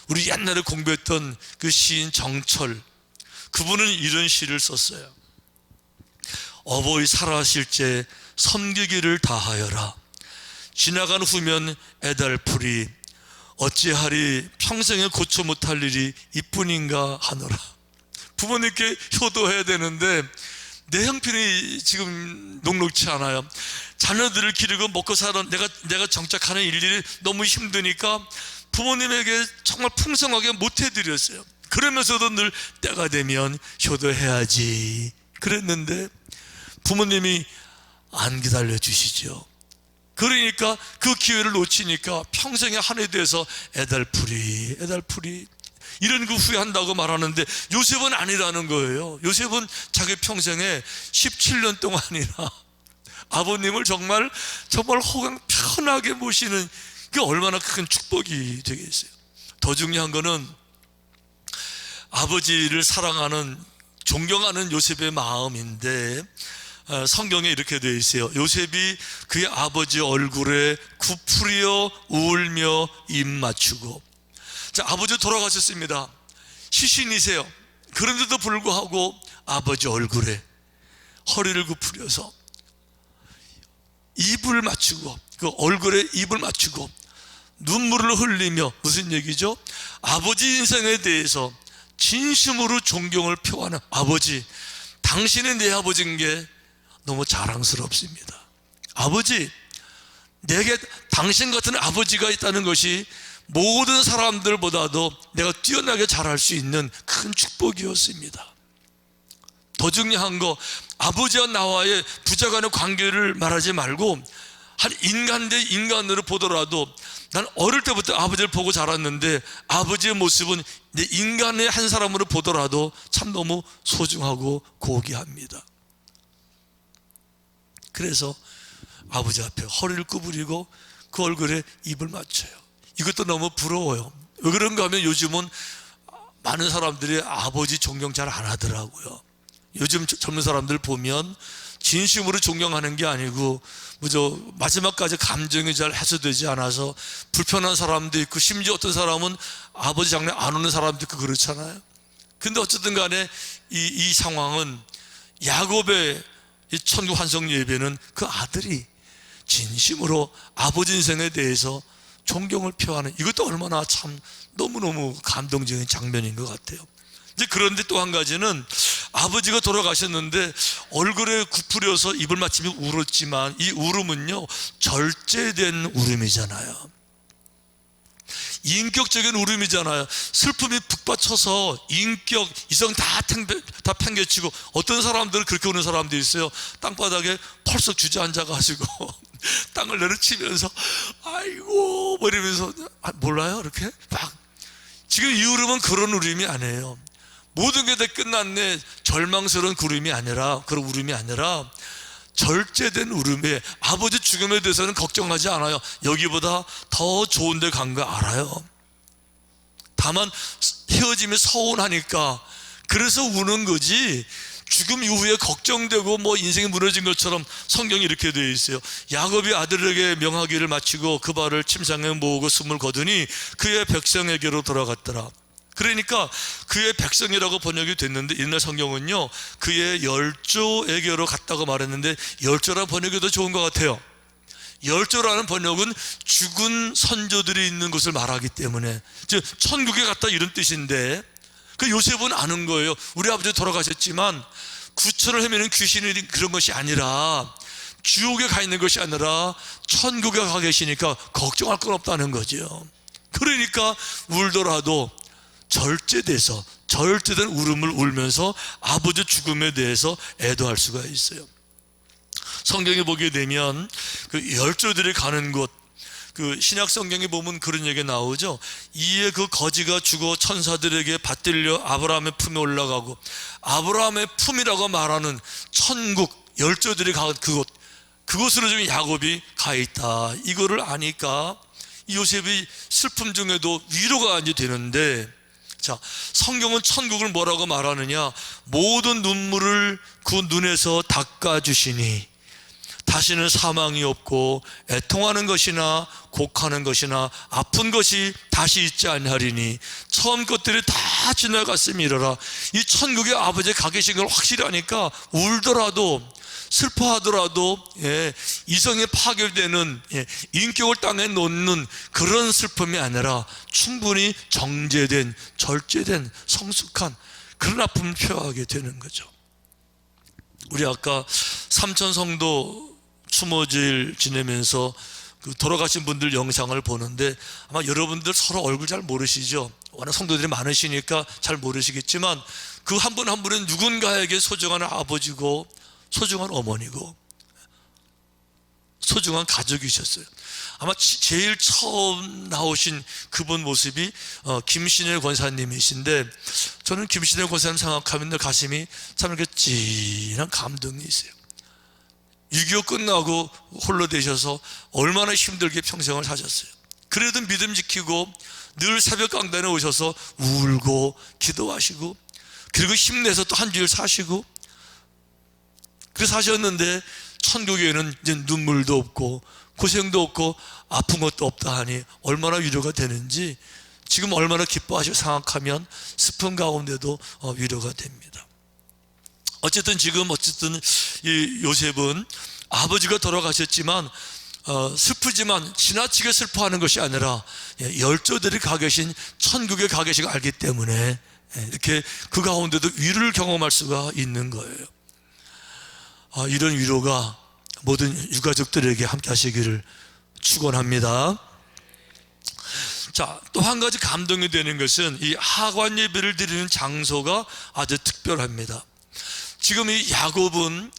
우리 옛날에 공부했던 그 시인 정철, 그분은 이런 시를 썼어요. 어버이 살아실 때 섬기기를 다하여라. 지나간 후면 애달프리. 어찌하리 평생에 고쳐 못할 일이 이뿐인가 하노라. 부모님께 효도해야 되는데 내 형편이 지금 녹록치 않아요. 자녀들을 기르고 먹고 사는 내가 정착하는 일들이 너무 힘드니까 부모님에게 정말 풍성하게 못 해드렸어요. 그러면서도 늘 때가 되면 효도해야지 그랬는데 부모님이 안 기다려 주시죠. 그러니까 그 기회를 놓치니까 평생에 한해 돼서 애달프리 이런 그 후회한다고 말하는데 요셉은 아니라는 거예요. 요셉은 자기 평생에 17년 동안이나 아버님을 정말 호강 편하게 모시는, 그게 얼마나 큰 축복이 되겠어요. 더 중요한 거는 아버지를 사랑하는, 존경하는 요셉의 마음인데 성경에 이렇게 되어 있어요. 요셉이 그의 아버지 얼굴에 굽으려 울며 입 맞추고. 자, 아버지 돌아가셨습니다. 시신이세요. 그런데도 불구하고 아버지 얼굴에 허리를 굽으려서 입을 맞추고, 그 얼굴에 입을 맞추고 눈물을 흘리며, 무슨 얘기죠? 아버지 인생에 대해서 진심으로 존경을 표하는 아버지, 당신이 내 아버지인 게 너무 자랑스럽습니다. 아버지, 내게 당신 같은 아버지가 있다는 것이 모든 사람들보다도 내가 뛰어나게 잘할 수 있는 큰 축복이었습니다. 더 중요한 거, 아버지와 나와의 부자간의 관계를 말하지 말고 한 인간 대 인간으로 보더라도, 난 어릴 때부터 아버지를 보고 자랐는데 아버지의 모습은 내 인간의 한 사람으로 보더라도 참 너무 소중하고 고귀합니다. 그래서 아버지 앞에 허리를 구부리고 그 얼굴에 입을 맞춰요. 이것도 너무 부러워요. 왜 그런가 하면 요즘은 많은 사람들이 아버지 존경 잘 안 하더라고요. 요즘 젊은 사람들 보면 진심으로 존경하는 게 아니고 마지막까지 감정이 잘 해소되지 않아서 불편한 사람도 있고, 심지어 어떤 사람은 아버지 장례 안 오는 사람도 있고 그렇잖아요. 근데 어쨌든 간에 이 상황은, 야곱의 이 천국 환송 예배는 그 아들이 진심으로 아버지 인생에 대해서 존경을 표하는, 이것도 얼마나 참 너무너무 감동적인 장면인 것 같아요. 이제 그런데 또 한 가지는, 아버지가 돌아가셨는데 얼굴에 굽으려서 입을 맞추며 울었지만 이 울음은요, 절제된 울음이잖아요. 인격적인 울음이잖아요. 슬픔이 북받쳐서 인격, 이성 다 팽개치고, 어떤 사람들은 그렇게 우는 사람도 있어요. 땅바닥에 펄썩 주저앉아가지고 땅을 내려치면서 아이고 버리면서, 몰라요? 이렇게 막. 지금 이 울음은 그런 울음이 아니에요. 모든 게 다 끝났네, 절망스러운 울음이 아니라, 그런 울음이 아니라 절제된 울음에, 아버지 죽음에 대해서는 걱정하지 않아요. 여기보다 더 좋은 데 간 거 알아요. 다만 헤어짐이 서운하니까 그래서 우는 거지, 죽음 이후에 걱정되고 인생이 무너진 것처럼 성경이 이렇게 되어 있어요. 야곱이 아들에게 명하기를 마치고 그 발을 침상에 모으고 숨을 거두니 그의 백성에게로 돌아갔더라. 그러니까 그의 백성이라고 번역이 됐는데, 옛날 성경은요 그의 열조에게로 갔다고 말했는데, 열조라는 번역이 더 좋은 것 같아요. 열조라는 번역은 죽은 선조들이 있는 곳을 말하기 때문에, 즉 천국에 갔다 이런 뜻인데, 그 요셉은 아는 거예요. 우리 아버지 돌아가셨지만 구천을 헤매는 귀신이 그런 것이 아니라, 지옥에 가 있는 것이 아니라 천국에 가 계시니까 걱정할 건 없다는 거죠. 그러니까 울더라도 절제돼서, 절제된 울음을 울면서 아버지 죽음에 대해서 애도할 수가 있어요. 성경에 보게 되면 그 열조들이 가는 곳, 그 신약 성경에 보면 그런 얘기가 나오죠. 이에 그 거지가 죽어 천사들에게 받들려 아브라함의 품에 올라가고, 아브라함의 품이라고 말하는 천국, 열조들이 가 그곳으로 지금 야곱이 가 있다. 이거를 아니까 요셉이 슬픔 중에도 위로가 이제 되는데, 자, 성경은 천국을 뭐라고 말하느냐? 모든 눈물을 그 눈에서 닦아주시니, 다시는 사망이 없고 애통하는 것이나 곡하는 것이나 아픈 것이 다시 있지 아니하리니 처음 것들이 다 지나갔음이로라. 이 천국에 아버지의 가 계신 걸 확실히 하니까 울더라도 슬퍼하더라도 이성에 파괴되는 인격을 땅에 놓는 그런 슬픔이 아니라 충분히 정제된, 절제된, 성숙한 그런 아픔을 표하게 되는 거죠. 우리 아까 삼천성도 추모제일 지내면서 그 돌아가신 분들 영상을 보는데 아마 여러분들 서로 얼굴 잘 모르시죠? 워낙 성도들이 많으시니까 잘 모르시겠지만 그 한 분 한 분은 누군가에게 소중한 아버지고 소중한 어머니고 소중한 가족이셨어요. 아마 제일 처음 나오신 그분 모습이 김신혜 권사님이신데, 저는 김신혜 권사님 생각하면 늘 가슴이 참 이렇게 찐한 감동이 있어요. 6.25 끝나고 홀로 되셔서 얼마나 힘들게 평생을 사셨어요. 그래도 믿음 지키고 늘 새벽 강단에 오셔서 울고 기도하시고 그리고 힘내서 또 한 주일 사시고 그렇게 사셨는데 천국에는 이제 눈물도 없고 고생도 없고 아픈 것도 없다 하니 얼마나 위로가 되는지 지금 얼마나 기뻐하시고 생각하면 슬픈 가운데도 위로가 됩니다. 어쨌든 이 요셉은 아버지가 돌아가셨지만 슬프지만 지나치게 슬퍼하는 것이 아니라 열조들이 가 계신 천국에 가 계시고 알기 때문에 이렇게 그 가운데도 위로를 경험할 수가 있는 거예요. 이런 위로가 모든 유가족들에게 함께 하시기를 축원합니다. 자, 또 한 가지 감동이 되는 것은 이 하관 예배를 드리는 장소가 아주 특별합니다. 지금 이 야곱은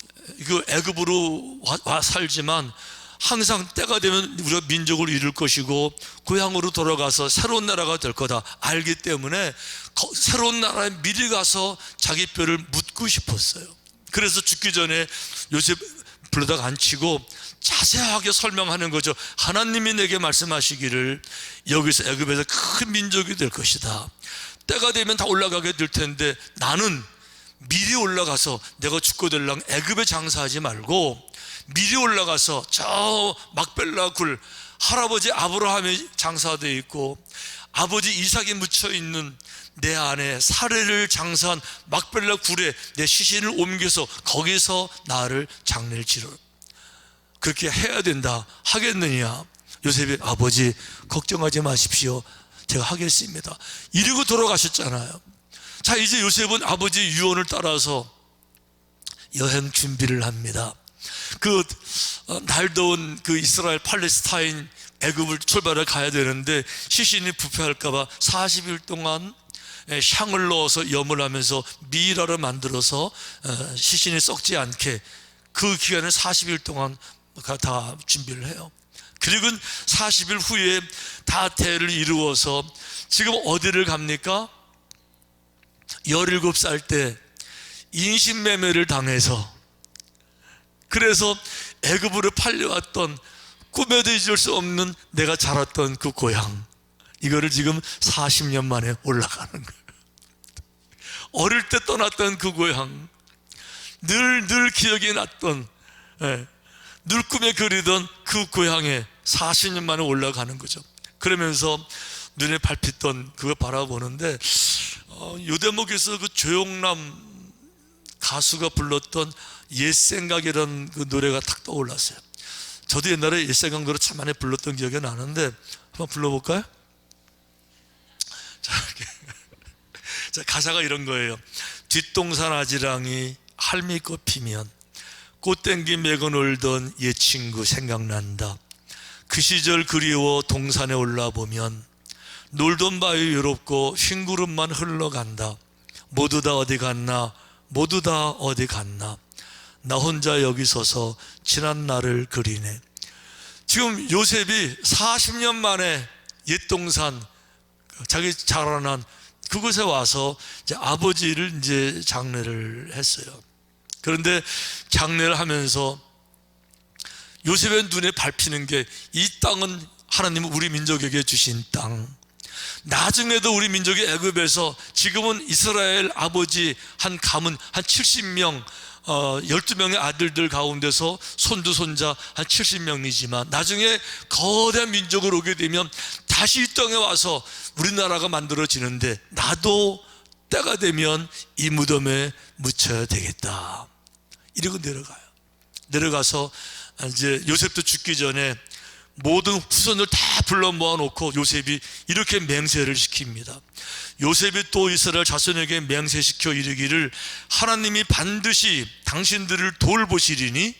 그 애굽으로 와 살지만 항상 때가 되면 우리가 민족을 이룰 것이고 고향으로 돌아가서 새로운 나라가 될 거다 알기 때문에 새로운 나라에 미리 가서 자기 뼈를 묻고 싶었어요. 그래서 죽기 전에 요셉 불러다가 앉히고 자세하게 설명하는 거죠. 하나님이 내게 말씀하시기를 여기서 애굽에서 큰 민족이 될 것이다. 때가 되면 다 올라가게 될 텐데 나는 미리 올라가서 내가 죽고 될랑 애굽에 장사하지 말고 미리 올라가서 저 막벨라 굴 할아버지 아브라함이 장사되어 있고 아버지 이삭이 묻혀 있는 내 안에 사례를 장사한 막벨라 굴에 내 시신을 옮겨서 거기서 나를 장례를 치러 그렇게 해야 된다. 하겠느냐? 요셉이 아버지 걱정하지 마십시오. 제가 하겠습니다. 이러고 돌아가셨잖아요. 자, 이제 요셉은 아버지 유언을 따라서 여행 준비를 합니다. 그 날 더운 그 이스라엘 팔레스타인 애굽을 출발해 가야 되는데 시신이 부패할까 봐 40일 동안 향을 넣어서 염을 하면서 미라를 만들어서 시신이 썩지 않게 그 기간에 40일 동안 다 준비를 해요. 그리고 40일 후에 다 대를 이루어서 지금 어디를 갑니까? 17살 때 인신매매를 당해서 그래서 애굽으로 팔려왔던 꿈에도 잊을 수 없는 내가 자랐던 그 고향, 이거를 지금 40년 만에 올라가는 거예요. 어릴 때 떠났던 그 고향, 늘 기억이 났던, 늘 꿈에 그리던 그 고향에 40년 만에 올라가는 거죠. 그러면서 눈에 밟혔던 그거 바라보는데 요 대목에서 그 조용남 가수가 불렀던 옛생각이라는 그 노래가 탁 떠올랐어요. 저도 옛날에 옛생각 노래 참 많이 불렀던 기억이 나는데 한번 불러볼까요? 자, 가사가 이런 거예요. 뒷동산 아지랑이 할미꽃 피면 꽃땡기 메고 놀던 옛 친구 생각난다. 그 시절 그리워 동산에 올라보면 놀던 바위 외롭고 흰 구름만 흘러간다. 모두 다 어디 갔나? 모두 다 어디 갔나? 나 혼자 여기 서서 지난 날을 그리네. 지금 요셉이 40년 만에 옛동산 자기 자라난 그곳에 와서 이제 아버지를 이제 장례를 했어요. 그런데 장례를 하면서 요셉의 눈에 밟히는 게 이 땅은 하나님은 우리 민족에게 주신 땅, 나중에도 우리 민족이 애굽에서 지금은 이스라엘 아버지 한 가문 한 70명 12명의 아들들 가운데서 손주 손자 한 70명이지만 나중에 거대한 민족으로 오게 되면 다시 이 땅에 와서 우리나라가 만들어지는데 나도 때가 되면 이 무덤에 묻혀야 되겠다. 이러고 내려가서 이제 요셉도 죽기 전에 모든 후손을 다 불러 모아놓고 요셉이 이렇게 맹세를 시킵니다. 요셉이 또 이스라엘 자손에게 맹세시켜 이르기를 하나님이 반드시 당신들을 돌보시리니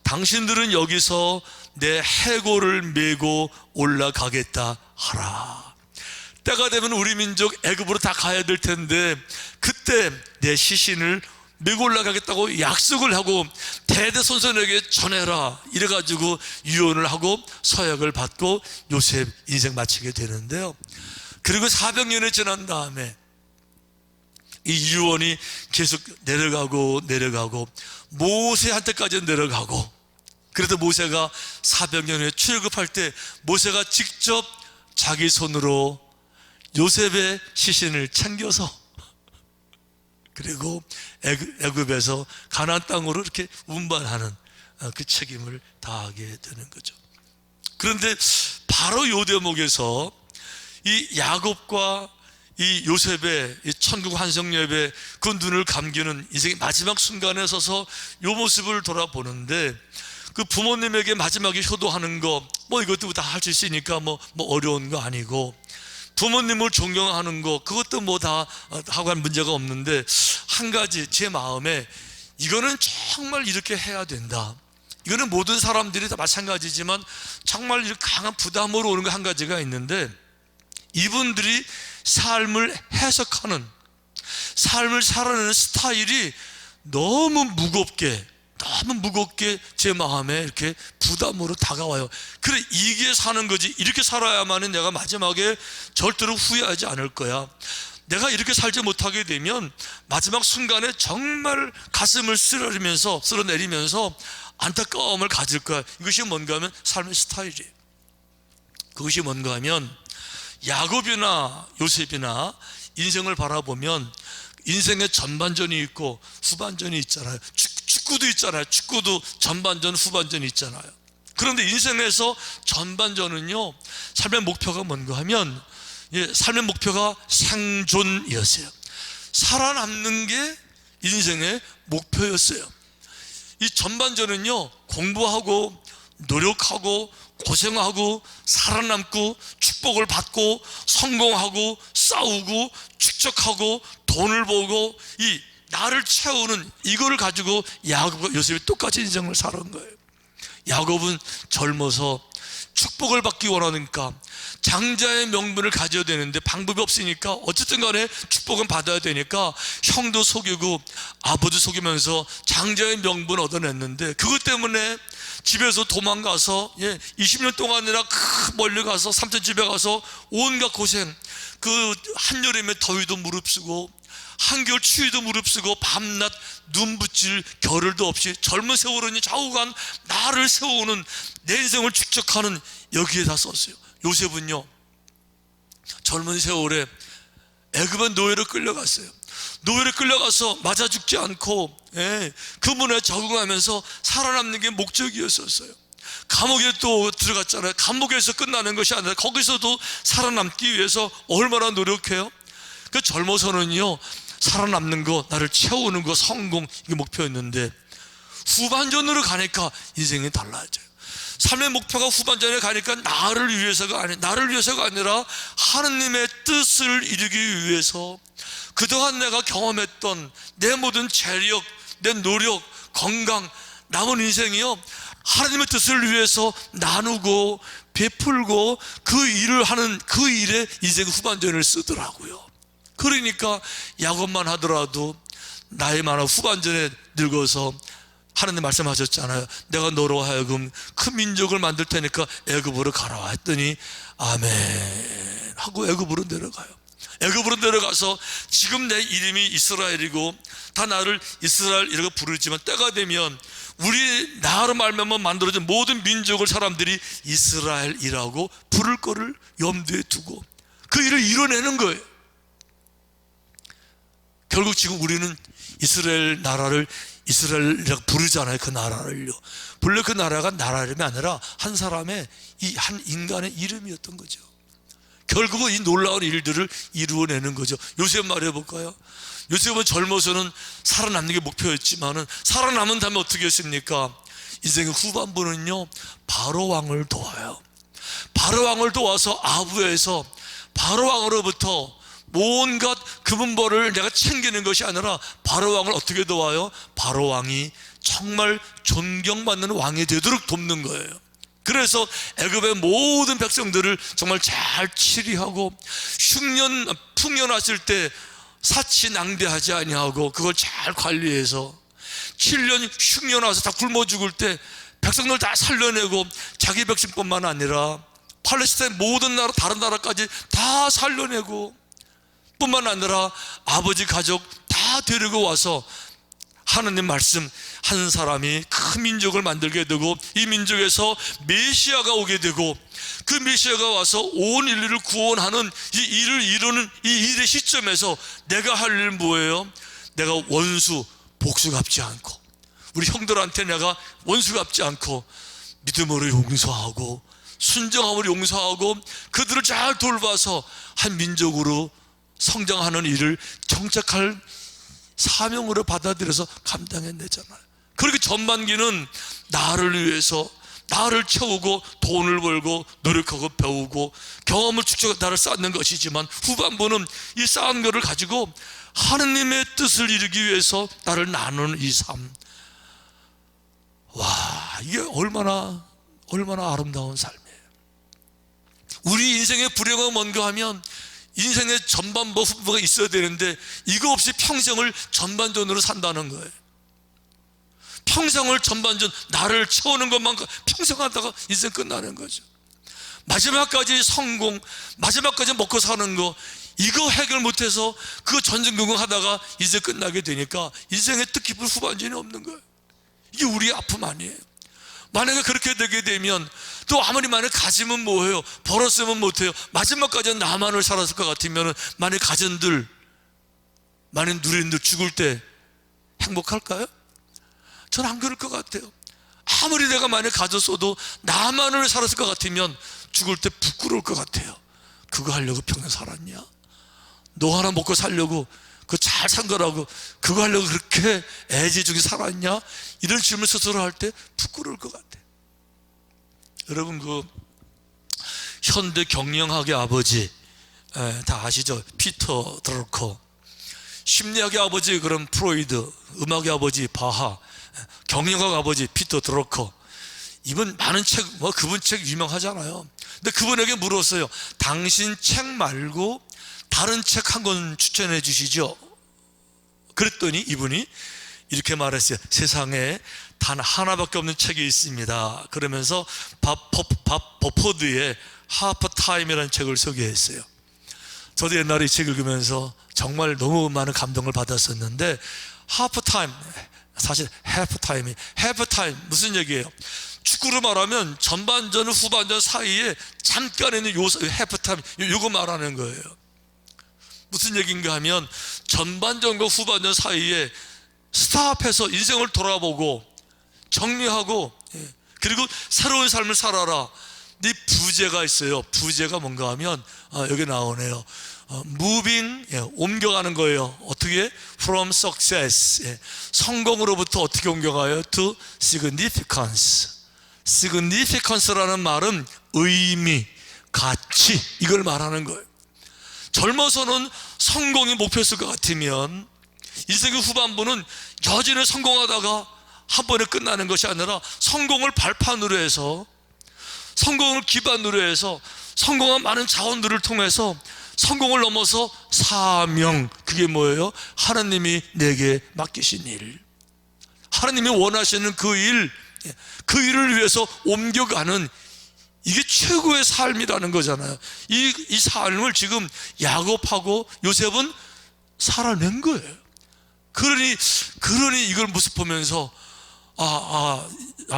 당신들은 여기서 내 해골을 메고 올라가겠다 하라. 때가 되면 우리 민족 애굽으로 다 가야 될 텐데 그때 내 시신을 메고 올라가겠다고 약속을 하고 대대손손에게 전해라. 이래가지고 유언을 하고 서약을 받고 요셉 인생 마치게 되는데요. 그리고 400년이 지난 다음에 이 유언이 계속 내려가고 모세한테까지 내려가고, 그래도 모세가 400년 후에 출애굽할 때 모세가 직접 자기 손으로 요셉의 시신을 챙겨서 그리고 애굽에서 가나안 땅으로 이렇게 운반하는 그 책임을 다하게 되는 거죠. 그런데 바로 요 대목에서 이 야곱과 이 요셉의 이 천국 환송 예배 그 눈을 감기는 인생의 마지막 순간에 서서 요 모습을 돌아보는데, 그 부모님에게 마지막에 효도하는 거 뭐 이것도 다 할 수 있으니까 뭐 어려운 거 아니고, 부모님을 존경하는 거 그것도 뭐 다 하고 한 문제가 없는데, 한 가지 제 마음에 이거는 정말 이렇게 해야 된다, 이거는 모든 사람들이 다 마찬가지지만 정말 이렇게 강한 부담으로 오는 거 한 가지가 있는데, 이분들이 삶을 해석하는, 삶을 살아내는 스타일이 너무 무겁게 제 마음에 이렇게 부담으로 다가와요. 그래, 이게 사는 거지, 이렇게 살아야만은 내가 마지막에 절대로 후회하지 않을 거야. 내가 이렇게 살지 못하게 되면 마지막 순간에 정말 가슴을 쓸어내리면서 안타까움을 가질 거야. 이것이 뭔가 하면 삶의 스타일이에요. 그것이 뭔가 하면 야곱이나 요셉이나 인생을 바라보면 인생의 전반전이 있고 후반전이 있잖아요. 축구도 있잖아요. 축구도 전반전 후반전이 있잖아요. 그런데 인생에서 전반전은요, 삶의 목표가 뭔가 하면 삶의 목표가 생존이었어요. 살아남는 게 인생의 목표였어요. 이 전반전은요, 공부하고 노력하고 고생하고 살아남고 축복을 받고 성공하고 싸우고 축적하고 돈을 벌고 이 나를 채우는 이거를 가지고 야곱과 요셉이 똑같이 인생을 살은 거예요. 야곱은 젊어서 축복을 받기 원하니까 장자의 명분을 가져야 되는데 방법이 없으니까 어쨌든 간에 축복은 받아야 되니까 형도 속이고 아버지 속이면서 장자의 명분을 얻어냈는데, 그것 때문에 집에서 도망가서 20년 동안이나 멀리 가서 삼촌 집에 가서 온갖 고생, 그 한여름에 더위도 무릅쓰고 한겨울 추위도 무릅쓰고 밤낮 눈 붙일 겨를도 없이 젊은 세월은이 좌우간 나를 세우는 내 인생을 축적하는 여기에 다 썼어요. 요셉은요, 젊은 세월에 애굽의 노예로 끌려갔어요. 노예로 끌려가서 맞아 죽지 않고 그 문화에 적응하면서 살아남는 게 목적이었었어요. 감옥에 또 들어갔잖아요. 감옥에서 끝나는 것이 아니라 거기서도 살아남기 위해서 얼마나 노력해요. 그 젊어서는요, 살아남는 거, 나를 채우는 거, 성공, 이게 목표였는데 후반전으로 가니까 인생이 달라져요. 삶의 목표가 후반전에 가니까 나를 위해서가 아니라 하느님의 뜻을 이루기 위해서 그동안 내가 경험했던 내 모든 재력, 내 노력, 건강, 남은 인생이요, 하나님의 뜻을 위해서 나누고 베풀고 그 일을 하는 그 일에 인생 후반전을 쓰더라고요. 그러니까 야곱만 하더라도 나이 많아 후반전에 늙어서 하나님 말씀하셨잖아요. 내가 너로 하여금 큰 민족을 만들 테니까 애굽으로 가라 했더니 아멘 하고 애굽으로 내려가요. 애굽으로 내려가서 지금 내 이름이 이스라엘이고 다 나를 이스라엘이라고 부르지만 때가 되면 나로 말미암아 만들어진 모든 민족을 사람들이 이스라엘이라고 부를 거를 염두에 두고 그 일을 이뤄내는 거예요. 결국 지금 우리는 이스라엘 나라를 이스라엘이라고 부르잖아요. 그 나라를요. 본래 그 나라가 나라 이름이 아니라 한 사람의, 이 한 인간의 이름이었던 거죠. 결국은 이 놀라운 일들을 이루어내는 거죠. 요셉 말해볼까요? 요셉은 젊어서는 살아남는 게 목표였지만은 살아남은 다음에 어떻게 했습니까? 인생의 후반부는요, 바로 왕을 도와요. 바로 왕을 도와서 아부에서 바로 왕으로부터 온갖 금은벌을 내가 챙기는 것이 아니라 바로 왕을 어떻게 도와요? 바로 왕이 정말 존경받는 왕이 되도록 돕는 거예요. 그래서 애굽의 모든 백성들을 정말 잘 치리하고 흉년 풍년 왔을 때 사치 낭비하지 아니하고 그걸 잘 관리해서 7년 흉년 와서 다 굶어 죽을 때 백성들 다 살려내고 자기 백성뿐만 아니라 팔레스타인 모든 나라, 다른 나라까지 다 살려내고 뿐만 아니라 아버지 가족 다 데리고 와서 하나님 말씀, 한 사람이 큰 민족을 만들게 되고 이 민족에서 메시아가 오게 되고 그 메시아가 와서 온 인류를 구원하는 이 일을 이루는 이 일의 시점에서 내가 할 일 뭐예요? 내가 원수 복수 갚지 않고 우리 형들한테 내가 원수 갚지 않고 믿음으로 용서하고 순정함으로 용서하고 그들을 잘 돌봐서 한 민족으로 성장하는 일을 정착할 사명으로 받아들여서 감당해내잖아요. 그렇게 전반기는 나를 위해서 나를 채우고 돈을 벌고 노력하고 배우고 경험을 축적해 나를 쌓는 것이지만 후반부는 이 쌓은 것을 가지고 하느님의 뜻을 이루기 위해서 나를 나누는 이 삶. 와, 이게 얼마나 아름다운 삶이에요. 우리 인생의 불행은 뭔가 하면 인생의 전반부 후반부가 있어야 되는데 이거 없이 평생을 전반전으로 산다는 거예요. 평생을 전반전 나를 채우는 것만 평생 하다가 인생 끝나는 거죠. 마지막까지 성공, 마지막까지 먹고 사는 거 이거 해결 못해서 그거 전전긍긍하다가 이제 끝나게 되니까 인생의 뜻깊은 후반전이 없는 거예요. 이게 우리의 아픔 아니에요? 만약에 그렇게 되게 되면 또 아무리 만약에 가지면 뭐해요? 벌었으면 못해요. 마지막까지는 나만을 살았을 것 같으면 만약에 가전들, 만약에 누린들 죽을 때 행복할까요? 저는 안 그럴 것 같아요. 아무리 내가 만약에 가졌어도 나만을 살았을 것 같으면 죽을 때 부끄러울 것 같아요. 그거 하려고 평생 살았냐? 너 하나 먹고 살려고 그 잘 산 거라고 그거 하려고 그렇게 애지중지 살았냐? 이런 질문 스스로 할 때 부끄러울 것 같아요. 여러분 그 현대 경영학의 아버지 다 아시죠? 피터 드러커. 심리학의 아버지 그럼 프로이드, 음악의 아버지 바하, 경영학 아버지 피터 드러커. 이분 많은 책, 그분 책 유명하잖아요. 근데 그분에게 물었어요. 당신 책 말고 다른 책 한 권 추천해 주시죠. 그랬더니 이분이 이렇게 말했어요. 세상에 단 하나밖에 없는 책이 있습니다. 그러면서 밥 버퍼드의 하프타임이라는 책을 소개했어요. 저도 옛날에 이 책 읽으면서 정말 너무 많은 감동을 받았었는데 하프타임, 사실 하프타임 무슨 얘기예요? 축구로 말하면 전반전 후반전 사이에 잠깐 있는 요 하프타임 요거 말하는 거예요. 무슨 얘기인가 하면 전반전과 후반전 사이에 스탑해서 인생을 돌아보고 정리하고 그리고 새로운 삶을 살아라. 이 부제가 있어요. 부제가 뭔가 하면 여기 나오네요. moving, 옮겨가는 거예요. 어떻게? From success, 성공으로부터 어떻게 옮겨가요? To significance. significance라는 말은 의미, 가치 이걸 말하는 거예요. 젊어서는 성공이 목표였을 것 같으면 인생의 후반부는 여전히 성공하다가 한 번에 끝나는 것이 아니라 성공을 발판으로 해서 성공을 기반으로 해서 성공한 많은 자원들을 통해서 성공을 넘어서 사명, 그게 뭐예요? 하나님이 내게 맡기신 일, 하나님이 원하시는 그 일을 위해서 옮겨가는 이게 최고의 삶이라는 거잖아요. 이 삶을 지금 야곱하고 요셉은 살아낸 거예요. 그러니 이걸 모습 보면서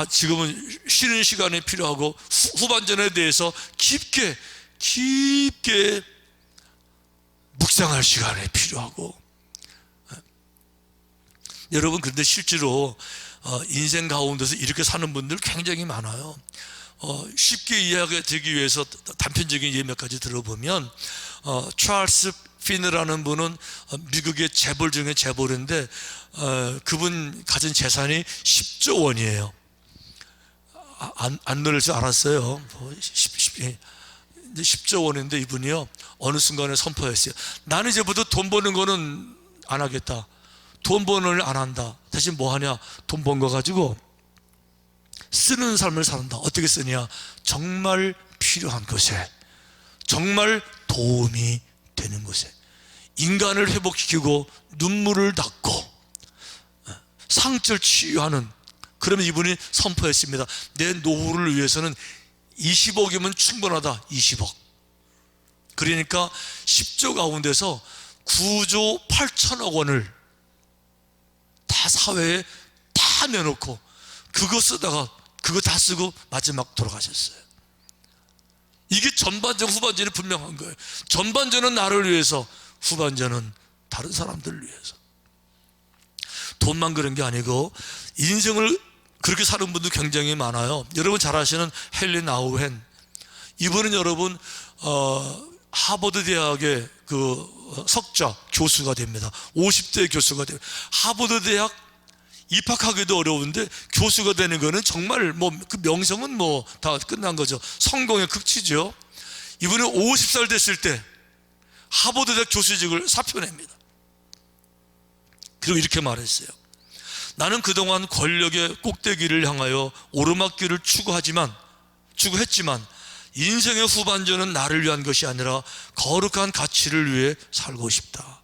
지금은 쉬는 시간이 필요하고 후반전에 대해서 깊게 묵상할 시간이 필요하고 여러분, 그런데 실제로 인생 가운데서 이렇게 사는 분들 굉장히 많아요. 쉽게 이해하게 되기 위해서 단편적인 예 몇 가지 들어보면, 찰스 피너라는 분은 미국의 재벌 중에 재벌인데, 그분 가진 재산이 10조 원이에요. 안 넣을 줄 알았어요. 10조 원인데 이분이요, 어느 순간에 선포했어요. 나는 이제부터 돈 버는 거는 안 하겠다. 돈 버는 걸 안 한다. 대신 뭐 하냐? 돈 번 거 가지고 쓰는 삶을 산다. 어떻게 쓰냐? 정말 필요한 것에, 정말 도움이 되는 것에, 인간을 회복시키고 눈물을 닦고 상처를 치유하는. 그러면 이분이 선포했습니다. 내 노후를 위해서는 20억이면 충분하다. 20억. 그러니까 10조 가운데서 9조 8천억 원을 다 사회에 다 내놓고 그거 쓰다가 그거 다 쓰고 마지막 돌아가셨어요. 이게 전반전 후반전이 분명한 거예요. 전반전은 나를 위해서, 후반전은 다른 사람들을 위해서. 돈만 그런 게 아니고 인생을 그렇게 사는 분도 굉장히 많아요. 여러분 잘 아시는 헨리 나우헨, 이분은 여러분 하버드 대학의 그 석좌 교수가 됩니다. 50대 교수가 됩니다. 하버드 대학 입학하기도 어려운데 교수가 되는 거는 정말 뭐 그 명성은 뭐 다 끝난 거죠. 성공의 극치죠. 이분은 50살 됐을 때 하버드 대학 교수직을 사표냅니다. 그리고 이렇게 말했어요. 나는 그동안 권력의 꼭대기를 향하여 오르막길을 추구했지만 인생의 후반전은 나를 위한 것이 아니라 거룩한 가치를 위해 살고 싶다.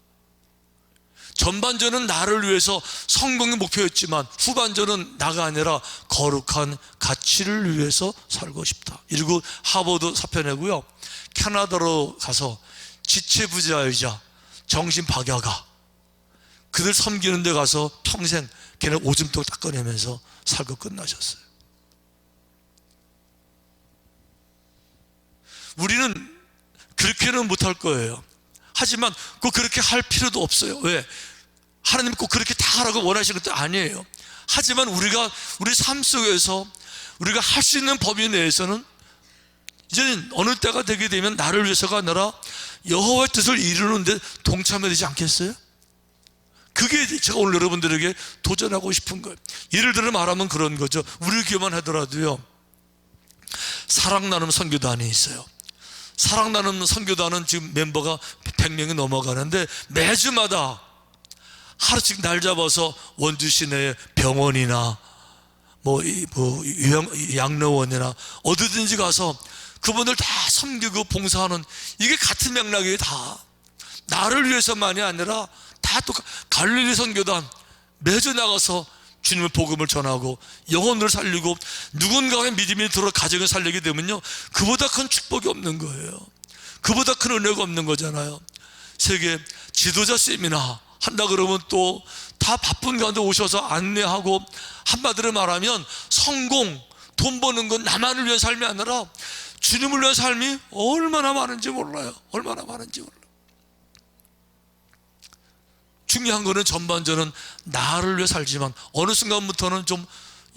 전반전은 나를 위해서 성공의 목표였지만 후반전은 나가 아니라 거룩한 가치를 위해서 살고 싶다. 이러고 하버드 사표 내고요, 캐나다로 가서 지체부자이자 정신박야가 그들 섬기는 데 가서 평생 걔네 오줌통 닦아내면서 살고 끝나셨어요. 우리는 그렇게는 못할 거예요. 하지만 꼭 그렇게 할 필요도 없어요. 왜? 하나님 꼭 그렇게 다 하라고 원하시는 것도 아니에요. 하지만 우리 삶 속에서 우리가 할 수 있는 범위 내에서는 이제는 어느 때가 되게 되면 나를 위해서가 아니라 여호와의 뜻을 이루는 데 동참해야 되지 않겠어요? 그게 제가 오늘 여러분들에게 도전하고 싶은 거예요. 예를 들어 말하면 그런 거죠. 우리 교회만 하더라도요, 사랑 나눔 선교단이 있어요. 사랑 나눔 선교단은 지금 멤버가 100명이 넘어가는데 매주마다 하루씩 날 잡아서 원주 시내의 병원이나 양로원이나 어디든지 가서 그분들 다 섬기고 봉사하는, 이게 같은 맥락이에요. 다 나를 위해서만이 아니라 다 또 갈릴리 선교단 매주 나가서 주님의 복음을 전하고 영혼을 살리고 누군가의 믿음이 들어 가정을 살리게 되면요, 그보다 큰 축복이 없는 거예요. 그보다 큰 은혜가 없는 거잖아요. 세계 지도자 세미나 한다 그러면 또 다 바쁜 가운데 오셔서 안내하고, 한마디로 말하면 성공, 돈 버는 건 나만을 위한 삶이 아니라 주님을 위한 삶이 얼마나 많은지 몰라요. 얼마나 많은지 몰라요. 중요한 거는 전반전은 나를 위해 살지만 어느 순간부터는 좀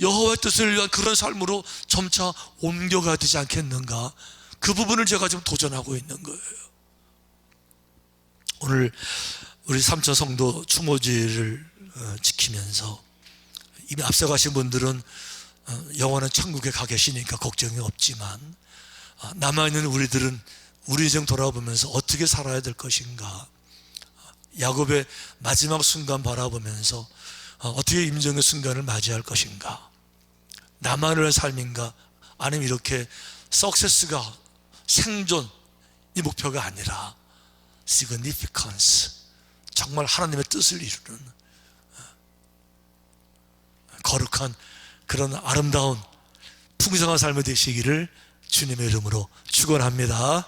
여호와의 뜻을 위한 그런 삶으로 점차 옮겨가야 되지 않겠는가. 그 부분을 제가 지금 도전하고 있는 거예요. 오늘 우리 삼천 성도 추모제를 지키면서 이미 앞서가신 분들은 영원한 천국에 가 계시니까 걱정이 없지만, 남아있는 우리들은 우리 인생 돌아보면서 어떻게 살아야 될 것인가, 야곱의 마지막 순간 바라보면서 어떻게 임종의 순간을 맞이할 것인가, 나만을 위한 삶인가, 아니면 이렇게 석세스가 생존 이 목표가 아니라 significance, 정말 하나님의 뜻을 이루는 거룩한 그런 아름다운 풍성한 삶이 되시기를 주님의 이름으로 축원합니다.